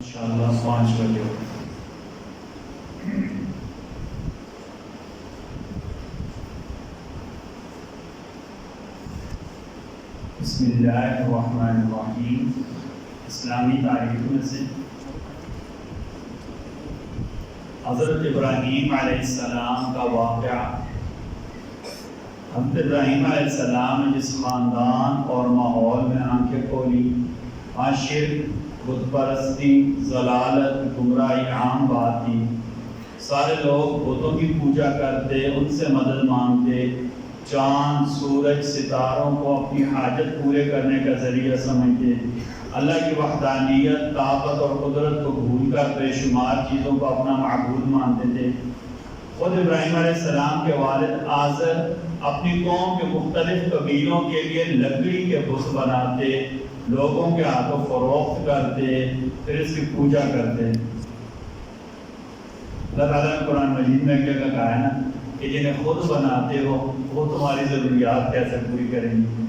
انشاءاللہ 5 بجے بسم اللہ الرحمن الرحیم۔ اسلامی تاریخ میں سے حضرت ابراہیم علیہ السلام کا واقعہ۔ حضرت ابراہیم علیہ السلام نے جس خاندان اور ماحول میں آنکھیں کھولی، وہاں شرک، بت پرستی، ضلالت، گمراہی عام بات تھی۔ سارے لوگ بتوں کی پوجا کرتے، ان سے مدد مانگتے، چاند، سورج، ستاروں کو اپنی حاجت پورے کرنے کا ذریعہ سمجھتے، اللہ کی وحدانیت، طاقت اور قدرت کو بھول کر بے شمار چیزوں کو اپنا معبود مانتے تھے۔ خود ابراہیم علیہ السلام کے والد آزر اپنی قوم کے مختلف قبیلوں کے لیے لکڑی کے بت بناتے، لوگوں کے ہاتھوں فروخت کرتے، پھر اس کی پوجا کرتے۔ اللہ تعالیٰ نے قرآن مجید میں کیا کہا ہے نا کہ جنہیں خود بناتے ہو وہ تمہاری ضروریات کیسے پوری کریں گے؟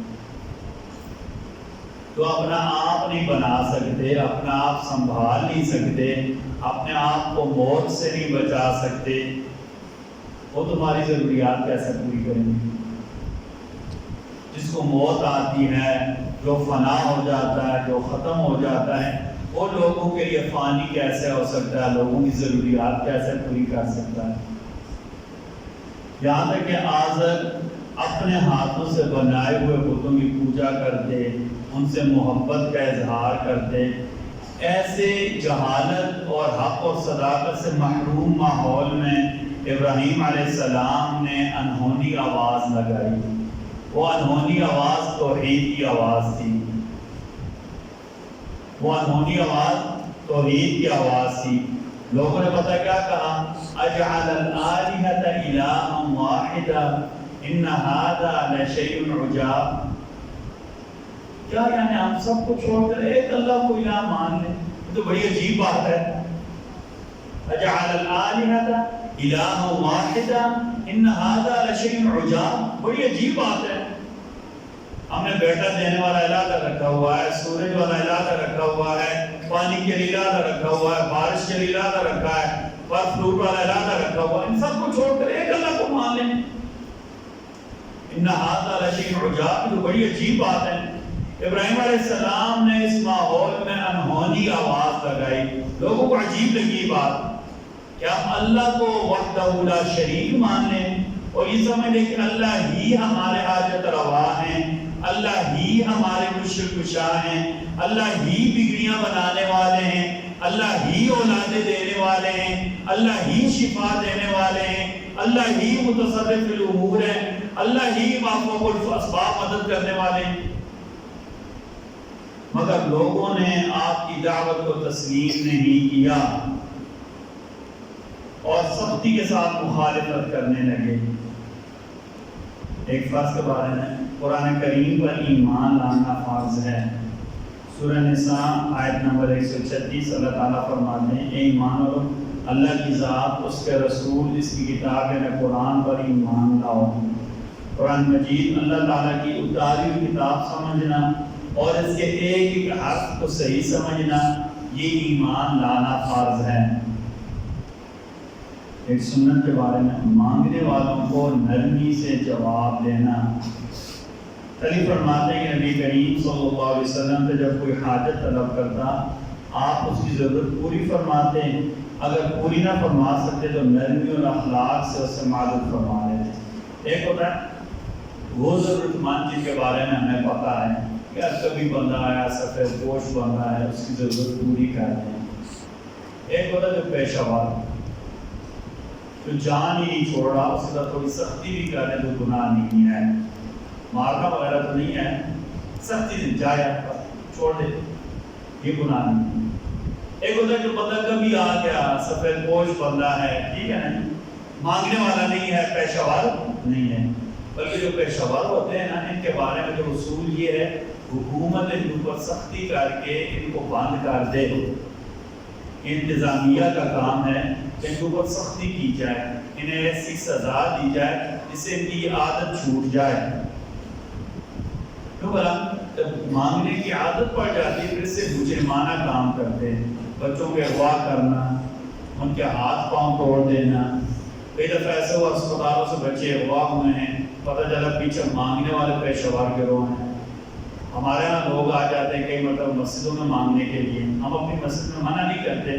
تو اپنا آپ نہیں بنا سکتے، اپنا آپ سنبھال نہیں سکتے، اپنے آپ کو موت سے نہیں بچا سکتے، وہ تمہاری ضروریات کیسے پوری کریں گے؟ جس کو موت آتی ہے، جو فنا ہو جاتا ہے، جو ختم ہو جاتا ہے، وہ لوگوں کے لیے فانی کیسے ہو سکتا ہے؟ لوگوں کی ضروریات کیسے پوری کر سکتا ہے؟ یہاں تک کہ آزر اپنے ہاتھوں سے بنائے ہوئے بتوں کی پوجا کرتے، ان سے محبت کا اظہار کرتے۔ ایسے جہالت اور حق اور صداقت سے محروم ماحول میں ابراہیم علیہ السلام نے انہونی آواز لگائی۔ وہ انہونی آواز توحید کی آواز تھی، وہ انہونی آواز توحید کی آواز تھی۔ لوگوں نے پتہ کیا کہا؟ اجعل الآلہۃ الہا واحدا ان ھذا لشیء عجاب۔ کیا یعنی ہم سب کو چھوڑ کر ایک اللہ کو الہ مان لیں؟ یہ تو بڑی عجیب بات ہے۔ اجعل الآلہۃ الہا واحدا ان ھذا لشیء عجاب، بڑی عجیب بات ہے۔ ہم نے بیٹا دینے والا الہ رکھا ہوا ہے، سورج والا الہ رکھا ہوا ہے، پانی کے لیے الہ رکھا ہوا ہے، بارش کے لیے الہ رکھا ہے، پھل فروٹ والا الہ رکھا ہوا ہے، ان سب کو چھوڑ کر ایک اللہ کو مان لیں۔ ان ھذا لشیء عجاب، تو بڑی عجیب بات ہے۔ ابراہیم علیہ السلام نے اس ماحول میں انہونی آواز لگائی۔ لوگوں کو عجیب لگی بات کہ ہم اللہ کو وحدہ لا شریک مان لیں اور یہ سمجھ لیں کہ اللہ ہی ہمارے حاجت روا ہیں، اللہ ہی ہمارے مشکل کشا ہیں، اللہ ہی بگڑیاں بنانے والے ہیں، اللہ ہی اولادیں دینے والے ہیں، اللہ ہی شفا دینے والے ہیں، اللہ ہی متصرف الامور ہے، اللہ ہی معفوف الاسباب مدد کرنے والے ہیں۔ مگر لوگوں نے آپ کی دعوت کو تسلیم نہیں کیا اور سختی کے ساتھ مخالفت کرنے لگے۔ ایک فرض کے بارے میں قرآن کریم پر ایمان لانا فرض ہے۔ سورہ نساء آیت نمبر 136 اللہ تعالیٰ فرماتے ہیں، اے ایمان والو، اللہ کی ذات، اس کے رسول، اس کی کتاب یعنی قرآن پر ایمان لاؤ۔ قرآن مجید اللہ تعالیٰ کی اتاری ہوئی کتاب سمجھنا اور اس کے ایک ایک حرف کو صحیح سمجھنا، یہ ایمان لانا فرض ہے۔ ایک سنت کے بارے میں مانگنے والوں کو نرمی سے جواب دینا۔ علی فرماتے ہیں کہ نبی کریم صلی اللہ علیہ وسلم سے جب کوئی حاجت طلب کرتا، آپ اس کی ضرورت پوری فرماتے، اگر پوری نہ فرما سکتے تو نرمی اور اخلاق سے اسے معذور فرما لیتے۔ ایک ہوتا ہے وہ ضرورت مند جن کے بارے میں ہمیں پتہ ہے کہ کبھی بندہ آیا، سفید پوش بندہ ہے، اس کی ضرورت پوری کر دیں۔ ایک ہوتا ہے جو پیشہ ور، جو جان ہی نہیں چھوڑ رہا، اس کے ساتھ تھوڑی سختی بھی کرنے تو گناہ نہیں ہے، مارنا وغیرہ تو نہیں ہے، سختی سے جائے چھوڑ دے، یہ گناہ نہیں۔ ایک ہوتا ہے جو بندہ کبھی آ گیا، سفید پوش بندہ ہے، ٹھیک ہے نا، مانگنے والا نہیں ہے، پیشہ ور نہیں ہے۔ بلکہ جو پیشہ ور ہوتے ہیں نا، ان کے بارے میں جو اصول یہ ہے، حکومت ان پر سختی کر کے ان کو بند کر دے۔ انتظامیہ کا کام ہے کہ ان کے اوپر سختی کی جائے، انہیں ایسی سزا دی جائے جس سے ان کی عادت چھوٹ جائے۔ کیوں بھلا جب مانگنے کی عادت پڑ جاتی ہے پھر سے مجرمانہ کام کرتے ہیں۔ بچوں کے اغوا کرنا، ان کے ہاتھ پاؤں توڑ دینا. کئی دفعہ ایسے ہوا اسپتالوں سے بچے اغوا ہوئے ہیں، پتہ چلا پیچھے مانگنے والے پیشہ ور گروہ ہیں. ہمارے یہاں لوگ آ جاتے ہیں کئی مطلب مسجدوں میں مانگنے کے لیے. ہم اپنی مسجد میں منع نہیں کرتے،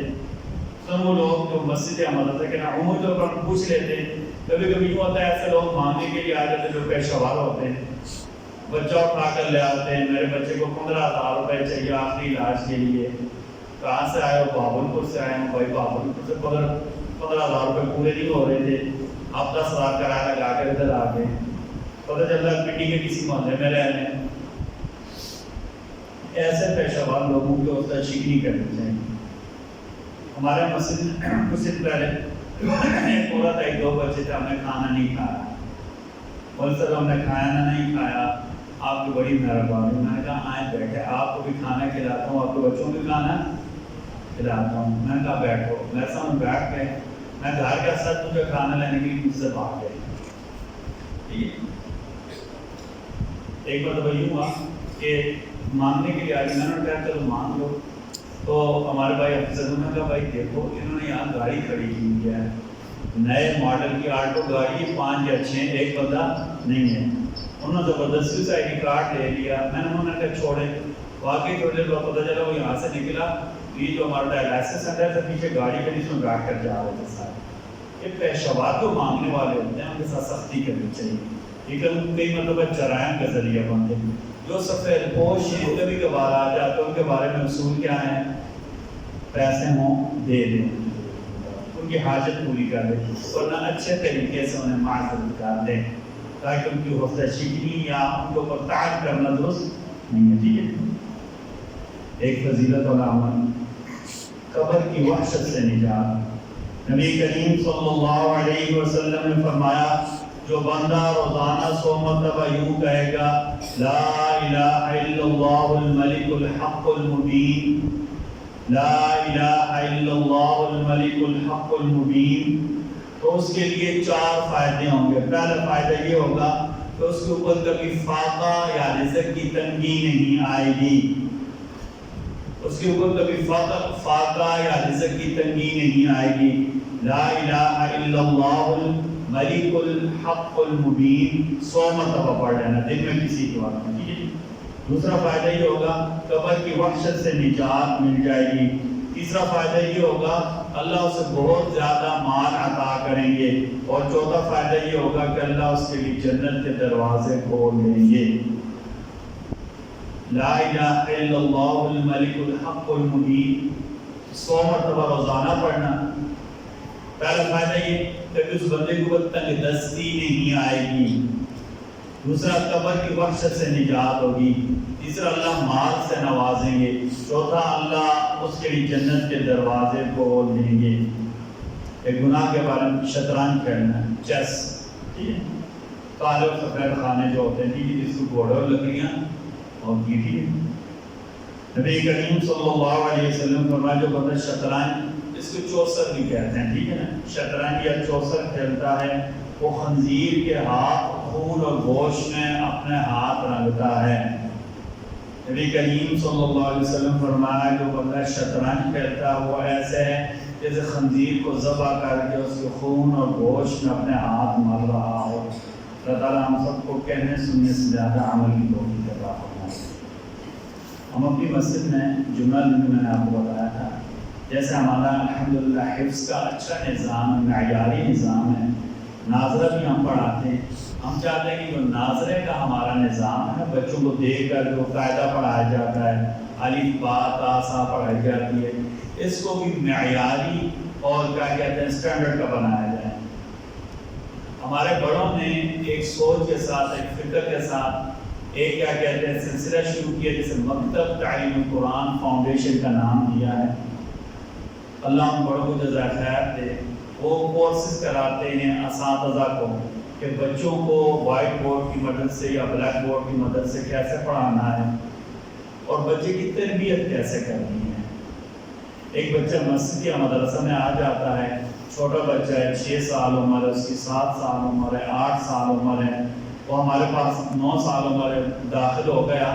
تو وہ لوگ جو مسجد عمل ہے کہ عمومی طور پر پوچھ لیتے ہیں. کبھی کبھی یوں ہوتا ہے ایسے لوگ مانگنے کے لیے آ جاتے ہیں جو پیشہ ور ہوتے ہیں، بچہ اٹھا کر لے آتے ہیں. میرے بچے کو 15,000 روپے چاہیے آخری علاج کے لیے. کہاں سے آئے ہو؟ بہاولپور سے آئے ہوں. بھائی بہاولپور سے 15,000 روپے پورے نہیں ہو رہے تھے، آپ 10,000 کرایہ لگا کر ادھر آ گئے. پتہ چل رہا ہے پنڈی کے کسی محلے میں رہ رہے ہیں. ایسے پیشہ ور لوگوں کی ہوتا شکنی کرنی چاہیے. ہمارے مسجد کچھ دن پہلے ایک عورت آئی، 2 بچے تھے، ہم نے کھانا نہیں کھایا. بول سر ہم نے کھانا نہیں کھایا، آپ کی بڑی مہربانی. میں نے کہا آئیں بیٹھے، آپ کو بھی کھانا کھلاتا ہوں، آپ کے بچوں کو بھی کھانا کھلاتا ہوں. میں نے کہا بیٹھو. میں سامنے بیٹھ گئے. میں گھر کے ساتھ مجھے کھانا لینے کے لیے مجھ سے بھاگ گئے. ایک مرتبہ یوں ہوا کہ مانگنے کے لیے آگے میں نے کہا چلو مانگ لو. تو ہمارے بھائی حفظ نے کہا بھائی دیکھو انہوں نے یہاں گاڑی کھڑی کی ہے، نئے ماڈل کی آلٹو گاڑی، 5 یا 6، ایک بندہ نہیں ہے. انہوں نے زبردستی سے ID کارڈ لے لیا. میں نے انہوں نے کہا چھوڑے. واقعی تھوڑی دیر بعد پتہ چلا وہ یہاں سے نکلا، یہ جو ہمارا ڈائلائسس سینٹر سے پیچھے گاڑی کے اس میں بیٹھ کر جا رہے تھے سارے. یہ پیشہ ور جو مانگنے والے ہوتے ہیں ان کے ساتھ سختی کرنی چاہیے. لیکن کئی مطلب جرائم کا ذریعہ بنتے ہیں. جو سفید پوش ہیں کبھی کبھار آ جاتے ہیں، ان کے بارے میں اصول کیا ہیں؟ پیسے ہوں دے دیں، ان کی حاجت پوری کر دیں، ورنہ اچھے طریقے سے انہیں معذرت کر دیں تاکہ ان کی حفظ شکنی یا ان کے اوپر تعاق کرنا درست نہیں ہے. ٹھیک ہے. ایک فضیلت اور عمل قبر کی وحشت سے نجات. نبی کریم صلی اللہ علیہ وسلم نے فرمایا جو بندہ روزانہ 100 مرتبہ یوں کہے گا لا الہ الا اللہ الملک الحق المبین، لا الہ الا اللہ الملک الحق المبین، تو اس کے لیے 4 فائدے ہوں گے. پہلا فائدہ یہ ہوگا کہ اس کے اوپر کبھی فاقہ یا رزق کی تنگی نہیں آئے گی. اس کے اوپر کبھی فاقہ یا رزق کی تنگی نہیں آئے گی. لا الہ الا اللہ الملک الحق المبین 100 مرتبہ پڑھ لینا دن میں کسی کے وقت میں. ٹھیک ہے. دوسرا فائدہ یہ ہوگا قبر کی وحشت سے نجات مل جائے گی. تیسرا فائدہ یہ ہوگا اللہ اسے بہت زیادہ مال عطا کریں گے. اور چوتھا فائدہ یہ ہوگا کہ اللہ اس کے لیے جنت کے دروازے کھول دیں گے. لا الہ الا اللہ الملک الحق المبین 100 مرتبہ روزانہ پڑھنا. پہلا فائدہ یہ کہ اس بندے کو تنگ دستی نہیں آئے گی. دوسرا قبر کی وحشت سے نجات ہوگی. تیسرا اللہ مال سے نوازیں گے. چوتھا اللہ اس کے لیے جنت کے دروازے کھول دیں گے. ایک گناہ کے بارے میں شطرنج کھیلنا، چیس. ٹھیک ہے. کالے اور سفید خانے جو ہوتے ہیں ٹھیک ہے، جس کو گھوڑے اور لکڑیاں اور گیٹی. نبی کریم صلی اللہ علیہ وسلم فرمایا جو بندہ شطرنج، اس کو چوسر بھی کہتے ہیں، ٹھیک ہے نا، شطرنج یا چوسر کھیلتا ہے وہ خنزیر کے ہاتھ خون اور گوشت میں اپنے ہاتھ رنگتا ہے. نبی کریم صلی اللہ علیہ وسلم فرمایا جو بندہ شطرنج کھیلتا ہے وہ ایسے ہے جیسے خنزیر کو ذبح کر کے اس کے خون اور گوشت میں اپنے ہاتھ مل رہا ہو. اللہ تعالیٰ ہم سب کو کہنے سننے سے زیادہ عمل کی توفیق عطا فرمائے. ہم اپنی مسجد میں جمعہ دن میں نے آپ کو بتایا تھا جیسے ہمارا الحمدللہ حفظ کا اچھا نظام ہے، معیاری نظام ہے. ناظرہ بھی ہم پڑھاتے ہیں. ہم چاہتے ہیں کہ جو ناظرے کا ہمارا نظام ہے بچوں کو دیکھ کر جو قاعدہ پڑھایا جاتا ہے، الف با تا سا پڑھائی جاتی ہے، اس کو بھی معیاری اور کیا کہتے ہیں اسٹینڈرڈ کا بنایا جائے. ہمارے بڑوں نے ایک سوچ کے ساتھ، ایک فکر کے ساتھ ایک کیا کہتے ہیں سلسلہ شروع کیا جسے مکتب تعلیم القرآن فاؤنڈیشن کا نام دیا ہے. اللہ ہم بڑوں کو جزائے خیر دے. وہ کورسز کراتے ہیں اساتذہ کو کہ بچوں کو وائٹ بورڈ کی مدد سے یا بلیک بورڈ کی مدد سے کیسے پڑھانا ہے اور بچے کی تربیت کیسے کرنی ہے. ایک بچہ مسجد یا مدرسہ میں آ جاتا ہے، چھوٹا بچہ ہے، 6 سال عمر ہے، اس کی 7 سال عمر ہے، 8 سال عمر ہے، وہ ہمارے پاس 9 سال عمر ہے، داخل ہو گیا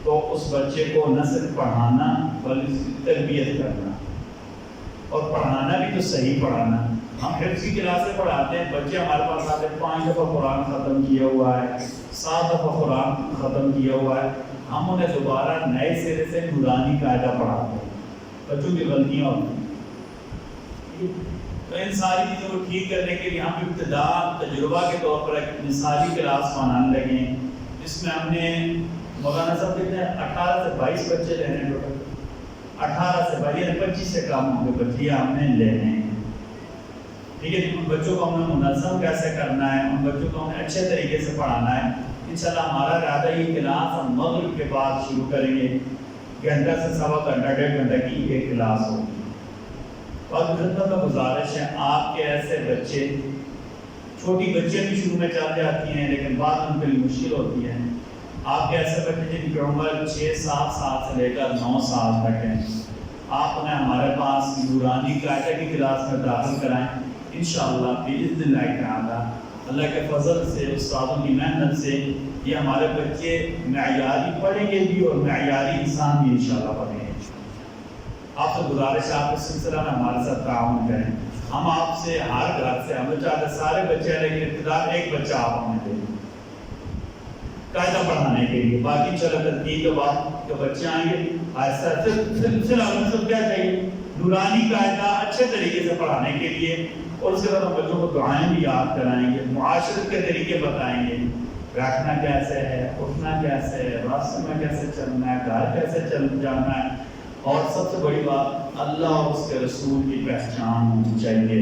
تو اس بچے کو نہ صرف پڑھانا بلکہ اس کی تربیت کرنا. اور پڑھانا بھی تو صحیح پڑھانا. ہم حفظ کی کلاسیں پڑھاتے ہیں, بچے ہمارے پاس آتے ہیں 5 دفعہ قرآن ختم کیا ہوا ہے, 7 دفعہ قرآن ختم کیا ہوا ہے, ہم انہیں دوبارہ نئے سرے سے نورانی قاعدہ پڑھاتے ہیں. بچوں کی غلطیاں ہوتی ہیں. تو ان ساری چیزوں کو ٹھیک کرنے کے لیے ہم ابتدا تجربہ کے طور پر ایک مثالی کلاس بنانے لگے ہیں, جس میں ہم نے مولانا صاحب کہتے ہیں 18 سے 22 بچے لینے ہیں. ٹوٹل 18 سے 22 یعنی 25 سے کم ہوں گے بچے ہم نے لینے ہیں. ٹھیک ہے. ان بچوں کو ہم نے منظم کیسے کرنا ہے, ان بچوں کو ہمیں اچھے طریقے سے پڑھانا ہے. انشاءاللہ ہمارا ارادہ یہ کلاس ہم مغرب کے بعد شروع کریں گے. گھنٹہ سے سوا گھنٹہ 1.5 گھنٹہ کی ایک کلاس ہوگی. اور خدمت کا گزارش ہے, آپ کے ایسے بچے, چھوٹی بچے بھی شروع میں چل جاتی ہیں لیکن بعد ان کے لیے مشکل ہوتی ہے. آپ کے ایسے بچے جن کی عمر 6-7 سال سے لے کر 9 سال تک ہیں, آپ انہیں ہمارے پاس نورانی قاعدہ کی کلاس میں داخل کرائیں. انشاءاللہ باذن اللہ تعالی اللہ کے فضل سے, استادوں کی محنت سے یہ ہمارے بچے معیاری پڑھیں گے بھی اور معیاری انسان بھی انشاءاللہ بنیں گے. آپ سے گزارش ہے آپ اس سلسلہ میں ہمارے ساتھ تعاون کریں. ہم آپ سے ہر گھر سے, ہم چاہتے سارے بچے ہیں لیکن ابتدا ایک بچہ آپ ہمیں دیں قاعدہ پڑھانے کے لیے. باقی چلو ترتیب کے بعد جو بچے آئیں گے آہستہ سلسلہ ہمیں سب کیا چاہیے, نورانی قاعدہ اچھے طریقے سے پڑھانے کے لیے, اور اس کے بعد ہم بچوں کو دعائیں بھی یاد کرائیں گے, معاشرت کے طریقے بتائیں گے, بیٹھنا کیسے ہے, اٹھنا کیسے ہے, راستے میں کیسے چلنا ہے, گھر کیسے چل جانا ہے, اور سب سے بڑی بات اللہ اور اس کے رسول کی پہچان ہونی چاہیے.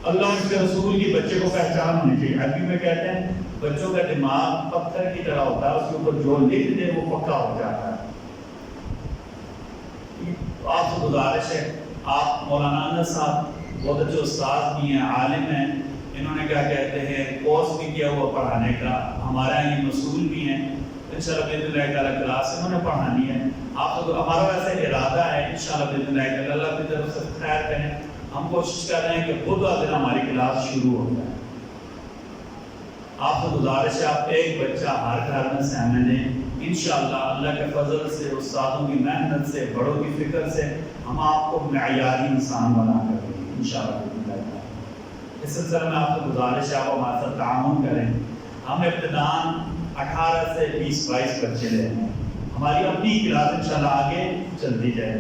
اللہ اور اس کے رسول کی بچے کو پہچان ہونی چاہیے. عربی میں کہتے ہیں بچوں کا دماغ پتھر کی طرح ہوتا ہے, اس کے اوپر جو لکھ دے وہ پکا ہو جاتا ہے. آپ سے گزارش ہے, آپ مولانا انس صاحب بہت اچھے استاد بھی ہیں, عالم ہیں, انہوں نے کیا کہتے ہیں کورس بھی کیا ہوا پڑھانے کا, ہمارے یہاں یہ مسئول بھی ہیں. انشاءاللہ باذن اللہ تعالی کلاس انہوں نے پڑھانی ہے. آپ کو ہمارا ویسے ارادہ ہے انشاءاللہ باذن اللہ تعالی اللہ کی طرف سے خیر کریں. ہم کوشش کر رہے ہیں کہ خود دن ہماری کلاس شروع ہو جائے. آپ سے گزارش ہے آپ ایک بچہ ہر گھر میں سے ہمیں دیں. انشاءاللہ اللہ کے فضل سے, استادوں کی محنت سے, بڑوں کی فکر سے ہم آپ کو معیاری انسان بنا کر دیں گے انشاءاللہ باذن اللہ تعالی. اس سلسلے میں آپ سے گزارش ہے آپ ہمارے ساتھ تعاون کریں. ہم ابتداً 18 سے 20-22 بچے لے رہے ہیں. ہماری اپنی کلاس انشاءاللہ آگے چلتی جائے.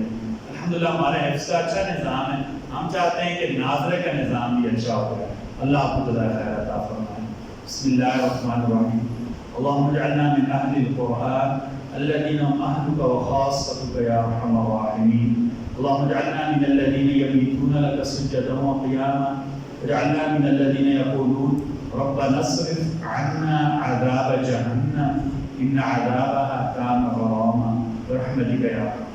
الحمدللہ ہمارے حفظ کا اچھا نظام ہے. ہم چاہتے ہیں کہ ناظرے کا نظام بھی اچھا ہو جائے. اللہ آپ کو جزائے خیر عطا فرمائے. بسم اللہ الرحمن الرحیم. اللهم اجعلنا من اهل القرآن الذين هم اهلك وخاصتك يا ارحم الراحمين. اللهم اجعلنا من الذين يبيتون لك سجدا وقياما. اجعلنا من الذين يقولون ربنا اصرف عنا عذاب جهنم ان عذابها كان غراما برحمتك يا رب.